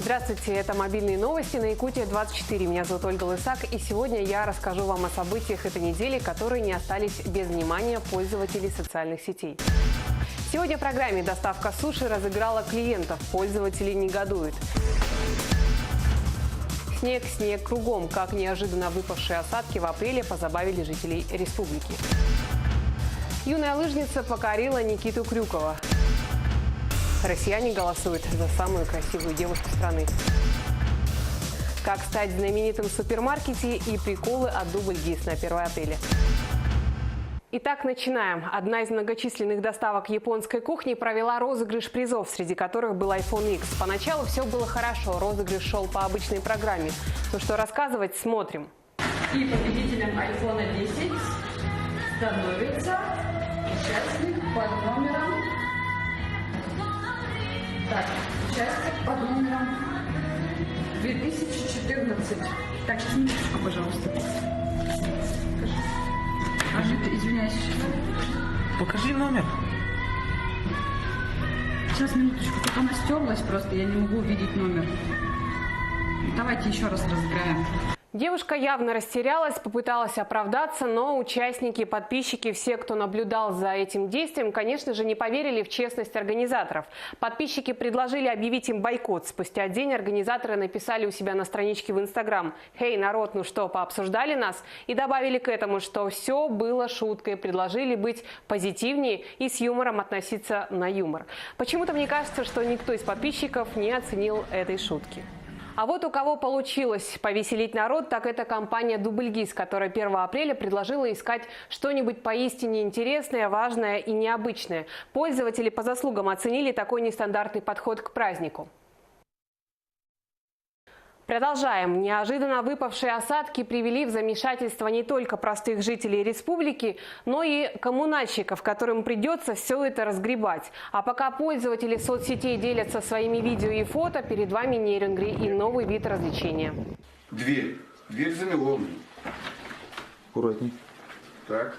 Здравствуйте, это мобильные новости на Якутия-24. Меня зовут Ольга Лысак, и сегодня я расскажу вам о событиях этой недели, которые не остались без внимания пользователей социальных сетей. Сегодня в программе «Доставка суши» разыграла клиентов, пользователи негодуют. Снег, снег кругом. Как неожиданно выпавшие осадки в апреле позабавили жителей республики. Юная лыжница покорила Никиту Крюкова. Россияне голосуют за самую красивую девушку страны. Как стать знаменитым в супермаркете и приколы от Дубль ГИС на 1 апреля. Итак, начинаем. Одна из многочисленных доставок японской кухни провела розыгрыш призов, среди которых был iPhone X. Поначалу все было хорошо, розыгрыш шел по обычной программе. Ну что рассказывать, смотрим. И победителем iPhone 10 становится участник под номером... Так, участник под номером 2014. Так, сейчас минуточку, пожалуйста. Извиняюсь. Покажи номер. Сейчас, минуточку. Тут она стерлась просто, я не могу увидеть номер. Давайте еще раз разыграем. Девушка явно растерялась, попыталась оправдаться, но участники, подписчики, все, кто наблюдал за этим действием, конечно же, не поверили в честность организаторов. Подписчики предложили объявить им бойкот. Спустя день организаторы написали у себя на страничке в Инстаграм: «Хей, народ, ну что, пообсуждали нас?» И добавили к этому, что все было шуткой, предложили быть позитивнее и с юмором относиться на юмор. Почему-то мне кажется, что никто из подписчиков не оценил этой шутки. А вот у кого получилось повеселить народ, так это компания Дубль ГИС, которая 1 апреля предложила искать что-нибудь поистине интересное, важное и необычное. Пользователи по заслугам оценили такой нестандартный подход к празднику. Продолжаем. Неожиданно выпавшие осадки привели в замешательство не только простых жителей республики, но и коммунальщиков, которым придется все это разгребать. А пока пользователи соцсетей делятся своими видео и фото, перед вами нейронгри и новый вид развлечения. Дверь. Дверь замело. Аккуратней. Так.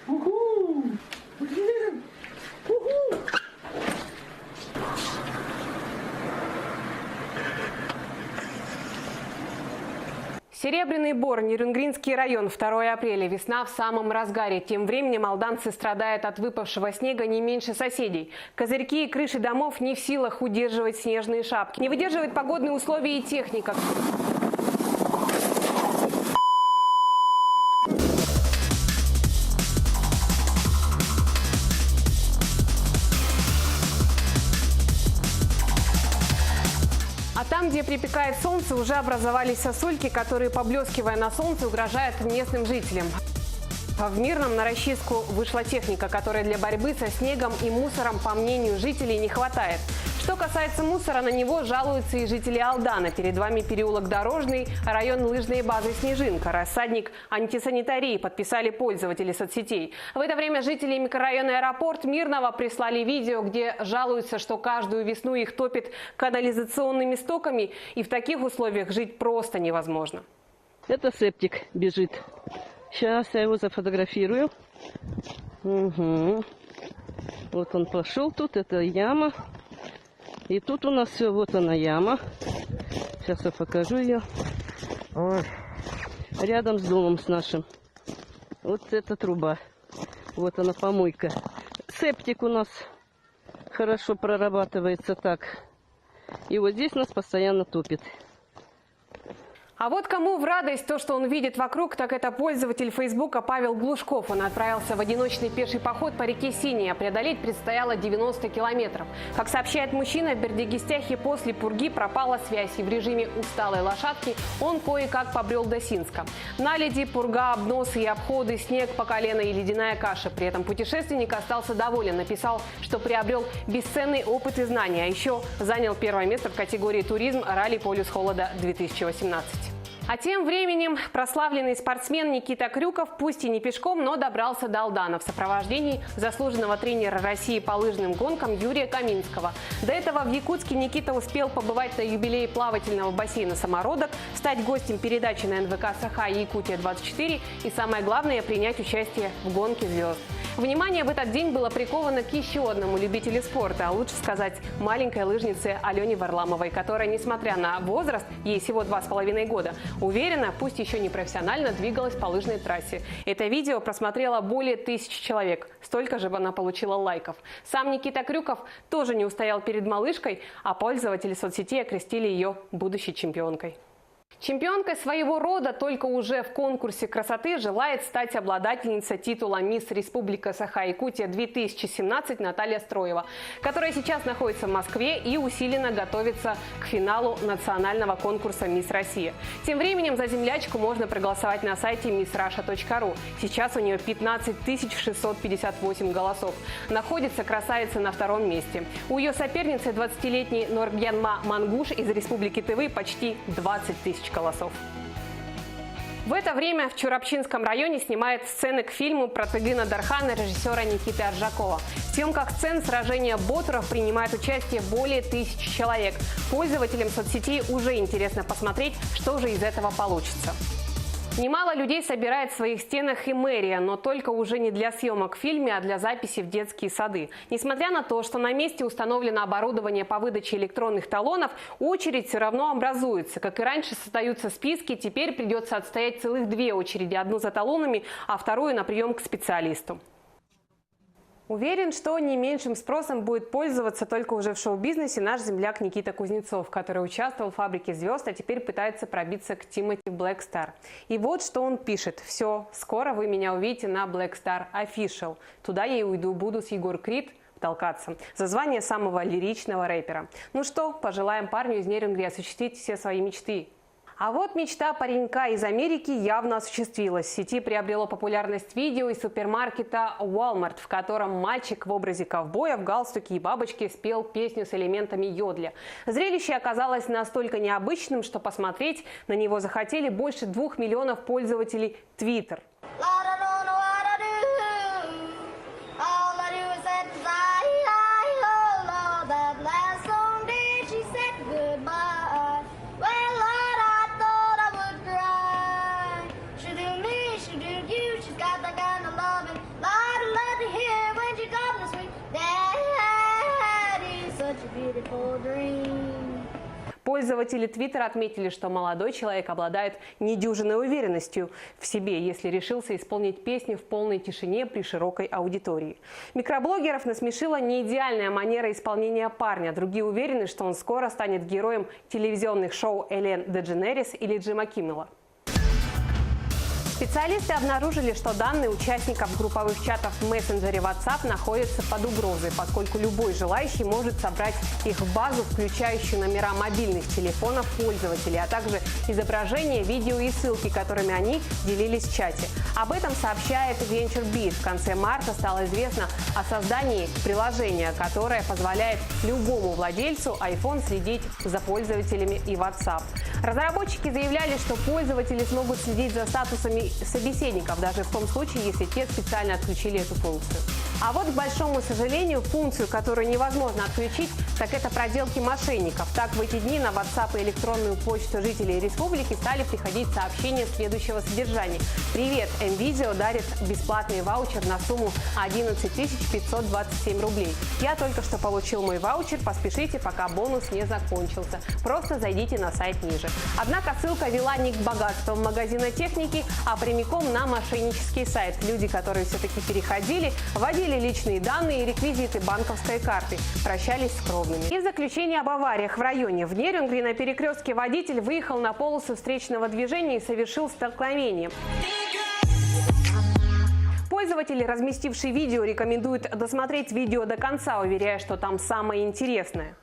Уху! Блин! Уху! Серебряный Бор, Нерюнгринский район, 2 апреля. Весна в самом разгаре. Тем временем алданцы страдают от выпавшего снега не меньше соседей. Козырьки и крыши домов не в силах удерживать снежные шапки. Не выдерживает погодные условия и техника. А там, где припекает солнце, уже образовались сосульки, которые, поблескивая на солнце, угрожают местным жителям. В Мирном на расчистку вышла техника, которой для борьбы со снегом и мусором, по мнению жителей, не хватает. Что касается мусора, на него жалуются и жители Алдана. Перед вами переулок Дорожный, район лыжной базы «Снежинка». Рассадник антисанитарии подписали пользователи соцсетей. В это время жители микрорайона Аэропорт Мирного прислали видео, где жалуются, что каждую весну их топит канализационными стоками, и в таких условиях жить просто невозможно. Это септик бежит. Сейчас я его зафотографирую. Угу. Вот он пошел тут, это яма. И тут у нас все, вот она яма. Сейчас я покажу ее. Ой. Рядом с домом с нашим. Вот эта труба. Вот она, помойка. Септик у нас хорошо прорабатывается так. И вот здесь нас постоянно топит. А вот кому в радость то, что он видит вокруг, так это пользователь Фейсбука Павел Глушков. Он отправился в одиночный пеший поход по реке Синяя. Преодолеть предстояло 90 километров. Как сообщает мужчина, в Бердигистяхе после пурги пропала связь. И в режиме усталой лошадки он кое-как побрел до Синска. Наледи, пурга, обносы и обходы, снег по колено и ледяная каша. При этом путешественник остался доволен. Написал, что приобрел бесценный опыт и знания. А еще занял 1 место в категории «Туризм» ралли «Полюс холода-2018». А тем временем прославленный спортсмен Никита Крюков, пусть и не пешком, но добрался до Алдана в сопровождении заслуженного тренера России по лыжным гонкам Юрия Каминского. До этого в Якутске Никита успел побывать на юбилее плавательного бассейна «Самородок», стать гостем передачи на НВК «Саха» «Якутия-24» и, самое главное, принять участие в гонке звезд. Внимание в этот день было приковано к еще одному любителю спорта, а лучше сказать, маленькой лыжнице Алене Варламовой, которая, несмотря на возраст, ей всего 2,5 года, уверенно, пусть еще не профессионально, двигалась по лыжной трассе. Это видео просмотрело более 1000 человек. Столько же она получила лайков. Сам Никита Крюков тоже не устоял перед малышкой, а пользователи соцсетей окрестили ее будущей чемпионкой. Чемпионкой своего рода только уже в конкурсе красоты желает стать обладательница титула «Мисс Республика Саха-Якутия-2017» Наталья Строева, которая сейчас находится в Москве и усиленно готовится к финалу национального конкурса «Мисс Россия». Тем временем за землячку можно проголосовать на сайте missrussia.ru. Сейчас у нее 15 658 голосов. Находится красавица на 2-м месте. У ее соперницы 20-летней Норгьянма Мангуш из Республики Тывы почти 20 000 голосов. В это время в Чурапчинском районе снимает сцены к фильму про Тыгына Дархана режиссера Никиты Аржакова. В съемках сцен сражения ботуров принимает участие более 1000 человек. Пользователям соцсетей уже интересно посмотреть, что же из этого получится. Немало людей собирает в своих стенах и мэрия, но только уже не для съемок в фильме, а для записи в детские сады. Несмотря на то, что на месте установлено оборудование по выдаче электронных талонов, очередь все равно образуется. Как и раньше создаются списки, теперь придется отстоять целых 2 очереди. Одну за талонами, а вторую на прием к специалисту. Уверен, что не меньшим спросом будет пользоваться только уже в шоу-бизнесе наш земляк Никита Кузнецов, который участвовал в «Фабрике звезд», а теперь пытается пробиться к Тимати в Black Star. И вот что он пишет. «Все, скоро вы меня увидите на Black Star Official. Туда я и уйду, буду с Егор Крид толкаться за звание самого лиричного рэпера». Ну что, пожелаем парню из Нерюнгри осуществить все свои мечты. А вот мечта паренька из Америки явно осуществилась. В сети приобрело популярность видео из супермаркета Walmart, в котором мальчик в образе ковбоя в галстуке и бабочке спел песню с элементами йодля. Зрелище оказалось настолько необычным, что посмотреть на него захотели больше 2 миллионов пользователей Twitter. Пользователи Твиттера отметили, что молодой человек обладает недюжинной уверенностью в себе, если решился исполнить песню в полной тишине при широкой аудитории. Микроблогеров насмешила неидеальная манера исполнения парня. Другие уверены, что он скоро станет героем телевизионных шоу Эллен Дедженерис или Джима Киммела. Специалисты обнаружили, что данные участников групповых чатов в мессенджере WhatsApp находятся под угрозой, поскольку любой желающий может собрать их в базу, включающую номера мобильных телефонов пользователей, а также изображения, видео и ссылки, которыми они делились в чате. Об этом сообщает VentureBeat. В конце марта стало известно о создании приложения, которое позволяет любому владельцу iPhone следить за пользователями и WhatsApp. Разработчики заявляли, что пользователи смогут следить за статусами собеседников, даже в том случае, если те специально отключили эту функцию. А вот, к большому сожалению, функцию, которую невозможно отключить, так это проделки мошенников. Так, в эти дни на WhatsApp и электронную почту жителей республики стали приходить сообщения следующего содержания. «Привет, МВидео дарит бесплатный ваучер на сумму 11 527 рублей. Я только что получил мой ваучер, поспешите, пока бонус не закончился. Просто зайдите на сайт ниже». Однако ссылка вела не к богатствам магазина техники, а прямиком на мошеннический сайт. Люди, которые все-таки переходили, вводили личные данные и реквизиты банковской карты, прощались с кровными. И в заключение об авариях в районе. В Нерюнгри на перекрестке водитель выехал на полосу встречного движения и совершил столкновение. Пользователи, разместившие видео, рекомендуют досмотреть видео до конца, уверяя, что там самое интересное.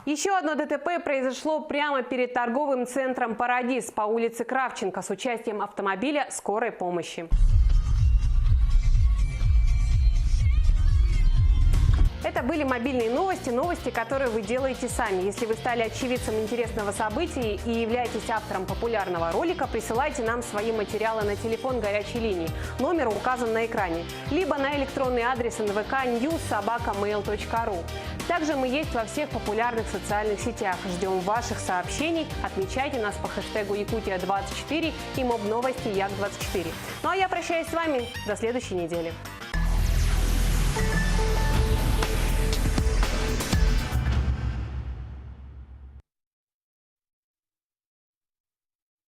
Еще одно ДТП произошло прямо перед торговым центром «Парадис» по улице Кравченко с участием автомобиля скорой помощи. Это были мобильные новости, новости, которые вы делаете сами. Если вы стали очевидцем интересного события и являетесь автором популярного ролика, присылайте нам свои материалы на телефон горячей линии. Номер указан на экране. Либо на электронный адрес nvknews@mail.ru. Также мы есть во всех популярных социальных сетях. Ждем ваших сообщений. Отмечайте нас по хэштегу Якутия24 и МОБ Новости Як24. Ну а я прощаюсь с вами до следующей недели.